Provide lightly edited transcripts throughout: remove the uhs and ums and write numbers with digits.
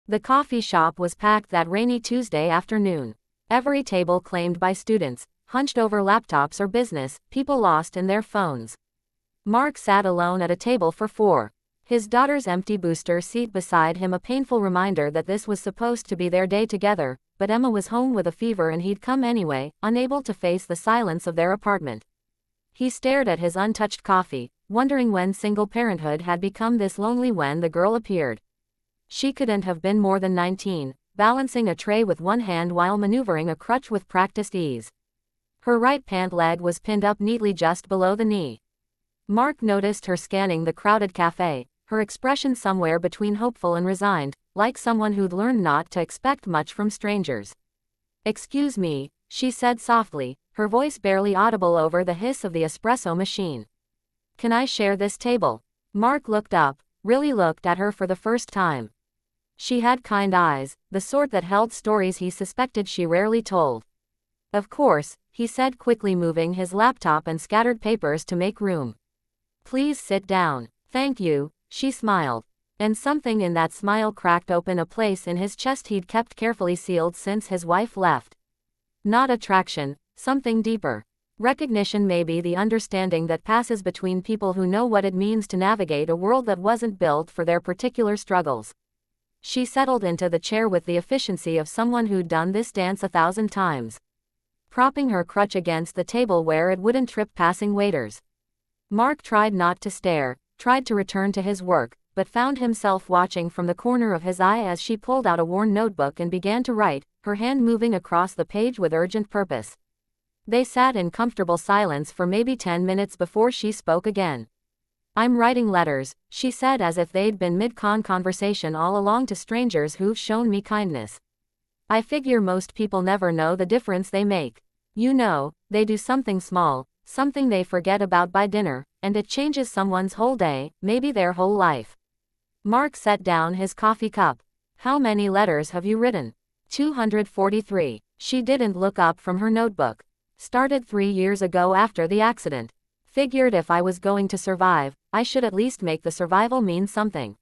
The coffee shop was packed that rainy Tuesday afternoon. Every table claimed by students, hunched over laptops or business, people lost in their phones. Mark sat alone at a table for four. His daughter's empty booster seat beside him, a painful reminder that this was supposed to be their day together, but Emma was home with a fever and he'd come anyway, unable to face the silence of their apartment. He stared at his untouched coffee, wondering when single parenthood had become this lonely when the girl appeared. She couldn't have been more than 19, balancing a tray with one hand while maneuvering a crutch with practiced ease. Her right pant leg was pinned up neatly just below the knee. Mark noticed her scanning the crowded cafe, her expression somewhere between hopeful and resigned, like someone who'd learned not to expect much from strangers. "Excuse me," she said softly, her voice barely audible over the hiss of the espresso machine. "Can I share this table?" Mark looked up, really looked at her for the first time. She had kind eyes, the sort that held stories he suspected she rarely told. "Of course," he said quickly, moving his laptop and scattered papers to make room. "Please sit down." "Thank you," she smiled. And something in that smile cracked open a place in his chest he'd kept carefully sealed since his wife left. Not attraction, something deeper. Recognition, maybe the understanding that passes between people who know what it means to navigate a world that wasn't built for their particular struggles. She settled into the chair with the efficiency of someone who'd done this dance 1,000 times. Propping her crutch against the table where it wouldn't trip passing waiters. Mark tried not to stare, tried to return to his work, but found himself watching from the corner of his eye as she pulled out a worn notebook and began to write, her hand moving across the page with urgent purpose. They sat in comfortable silence for maybe 10 minutes before she spoke again. "I'm writing letters," she said, as if they'd been mid-conversation all along, "to strangers who've shown me kindness. I figure most people never know the difference they make. You know, they do something small, something they forget about by dinner, and it changes someone's whole day, maybe their whole life." Mark set down his coffee cup. "How many letters have you written?" 243. She didn't look up from her notebook. "Started 3 years ago after the accident. Figured if I was going to survive, I should at least make the survival mean something."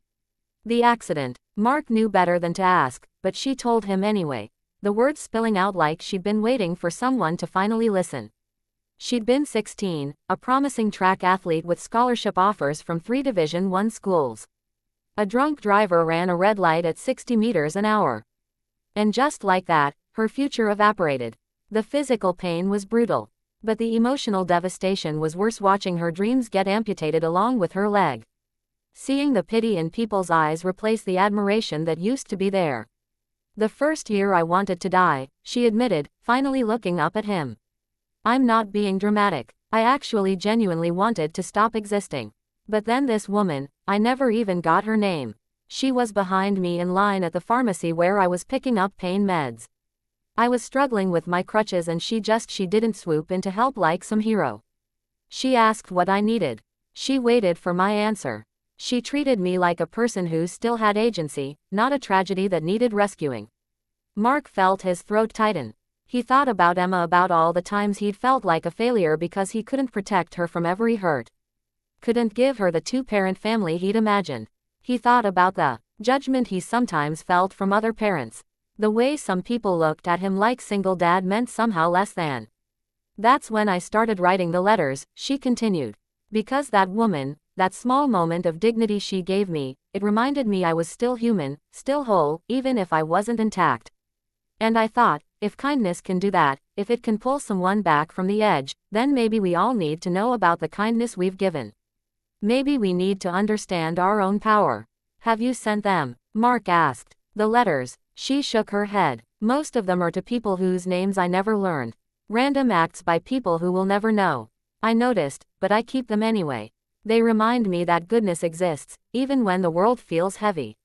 The accident. Mark knew better than to ask, but she told him anyway, the words spilling out like she'd been waiting for someone to finally listen. She'd been 16, a promising track athlete with scholarship offers from 3 Division I schools. A drunk driver ran a red light at 60 meters an hour. And just like that, her future evaporated. The physical pain was brutal, but the emotional devastation was worse, watching her dreams get amputated along with her leg. Seeing the pity in people's eyes replace the admiration that used to be there. "The first year I wanted to die," she admitted, finally looking up at him. "I'm not being dramatic. I actually genuinely wanted to stop existing. But then this woman, I never even got her name. She was behind me in line at the pharmacy where I was picking up pain meds. I was struggling with my crutches and she didn't swoop in to help like some hero. She asked what I needed. She waited for my answer. She treated me like a person who still had agency, not a tragedy that needed rescuing." Mark felt his throat tighten. He thought about Emma, about all the times he'd felt like a failure because he couldn't protect her from every hurt. Couldn't give her the 2-parent family he'd imagined. He thought about the judgment he sometimes felt from other parents. The way some people looked at him like single dad meant somehow less than. "That's when I started writing the letters," she continued. "Because that woman, that small moment of dignity she gave me, it reminded me I was still human, still whole, even if I wasn't intact. And I thought, if kindness can do that, if it can pull someone back from the edge, then maybe we all need to know about the kindness we've given. Maybe we need to understand our own power." "Have you sent them?" Mark asked. "The letters?" She shook her head. "Most of them are to people whose names I never learned. Random acts by people who will never know. I noticed, but I keep them anyway. They remind me that goodness exists, even when the world feels heavy."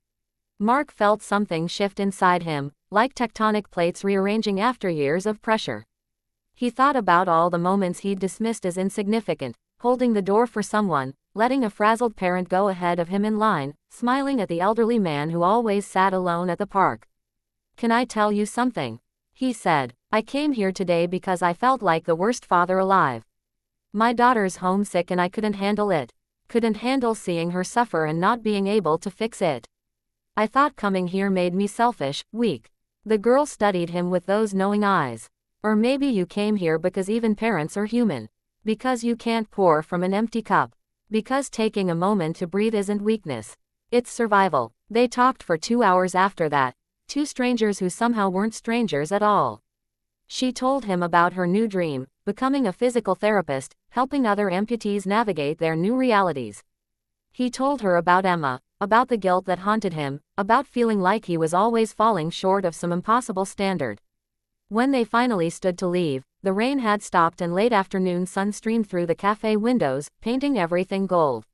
Mark felt something shift inside him, like tectonic plates rearranging after years of pressure. He thought about all the moments he'd dismissed as insignificant, holding the door for someone, letting a frazzled parent go ahead of him in line, smiling at the elderly man who always sat alone at the park. "Can I tell you something?" he said. "I came here today because I felt like the worst father alive. My daughter's homesick and I couldn't handle it. Couldn't handle seeing her suffer and not being able to fix it. I thought coming here made me selfish, weak. The girl studied him with those knowing eyes. Or maybe you came here because even parents are human. Because you can't pour from an empty cup. Because taking a moment to breathe isn't weakness. It's survival. They talked for 2 hours after that. Two strangers who somehow weren't strangers at all. She told him about her new dream, becoming a physical therapist, helping other amputees navigate their new realities. He told her about Emma, about the guilt that haunted him, about feeling like he was always falling short of some impossible standard. When they finally stood to leave, the rain had stopped and late afternoon sun streamed through the cafe windows, painting everything gold.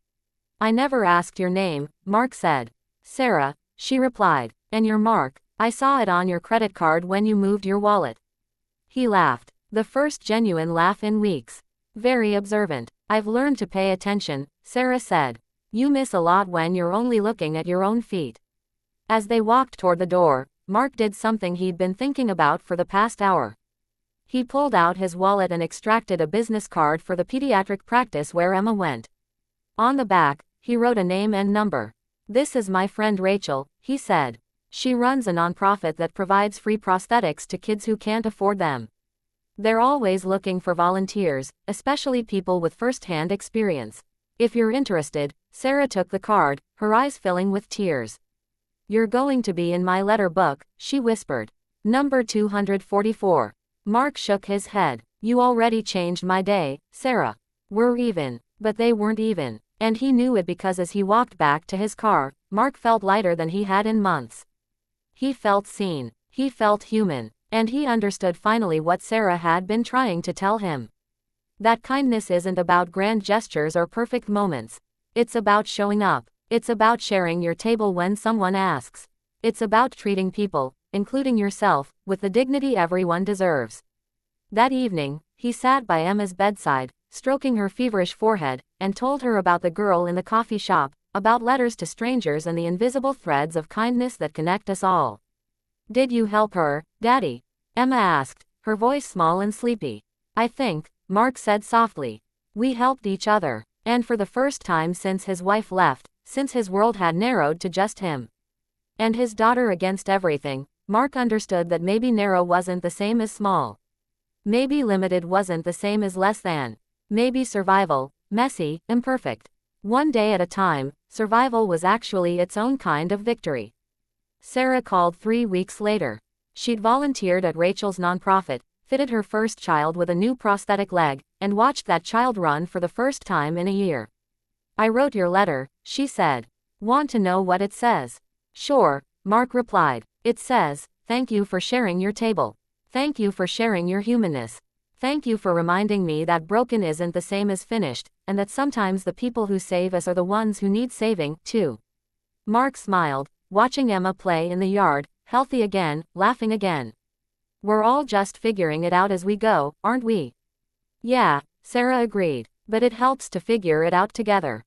I never asked your name, Mark said. Sarah, she replied. And your mark, I saw it on your credit card when you moved your wallet. He laughed. The first genuine laugh in weeks. Very observant. I've learned to pay attention, Sarah said. You miss a lot when you're only looking at your own feet. As they walked toward the door, Mark did something he'd been thinking about for the past hour. He pulled out his wallet and extracted a business card for the pediatric practice where Emma went. On the back, he wrote a name and number. This is my friend Rachel, he said. She runs a nonprofit that provides free prosthetics to kids who can't afford them. They're always looking for volunteers, especially people with first-hand experience. If you're interested, Sarah took the card, her eyes filling with tears. You're going to be in my letter book, she whispered. Number 244. Mark shook his head. You already changed my day, Sarah. We're even. But they weren't even. And he knew it because as he walked back to his car, Mark felt lighter than he had in months. He felt seen. He felt human. And he understood finally what Sarah had been trying to tell him. That kindness isn't about grand gestures or perfect moments. It's about showing up. It's about sharing your table when someone asks. It's about treating people, including yourself, with the dignity everyone deserves. That evening, he sat by Emma's bedside, stroking her feverish forehead, and told her about the girl in the coffee shop, about letters to strangers and the invisible threads of kindness that connect us all. Did you help her, Daddy? Emma asked, her voice small and sleepy. I think, Mark said softly. We helped each other. And for the first time since his wife left, since his world had narrowed to just him and his daughter against everything, Mark understood that maybe narrow wasn't the same as small. Maybe limited wasn't the same as less than. Maybe survival, messy, imperfect. One day at a time, survival was actually its own kind of victory. Sarah called 3 weeks later. She'd volunteered at Rachel's nonprofit, fitted her first child with a new prosthetic leg, and watched that child run for the first time in a year. I wrote your letter, she said. Want to know what it says? Sure, Mark replied. It says, thank you for sharing your table. Thank you for sharing your humanness. Thank you for reminding me that broken isn't the same as finished, and that sometimes the people who save us are the ones who need saving, too. Mark smiled, watching Emma play in the yard, healthy again, laughing again. We're all just figuring it out as we go, aren't we? Yeah, Sarah agreed. But it helps to figure it out together.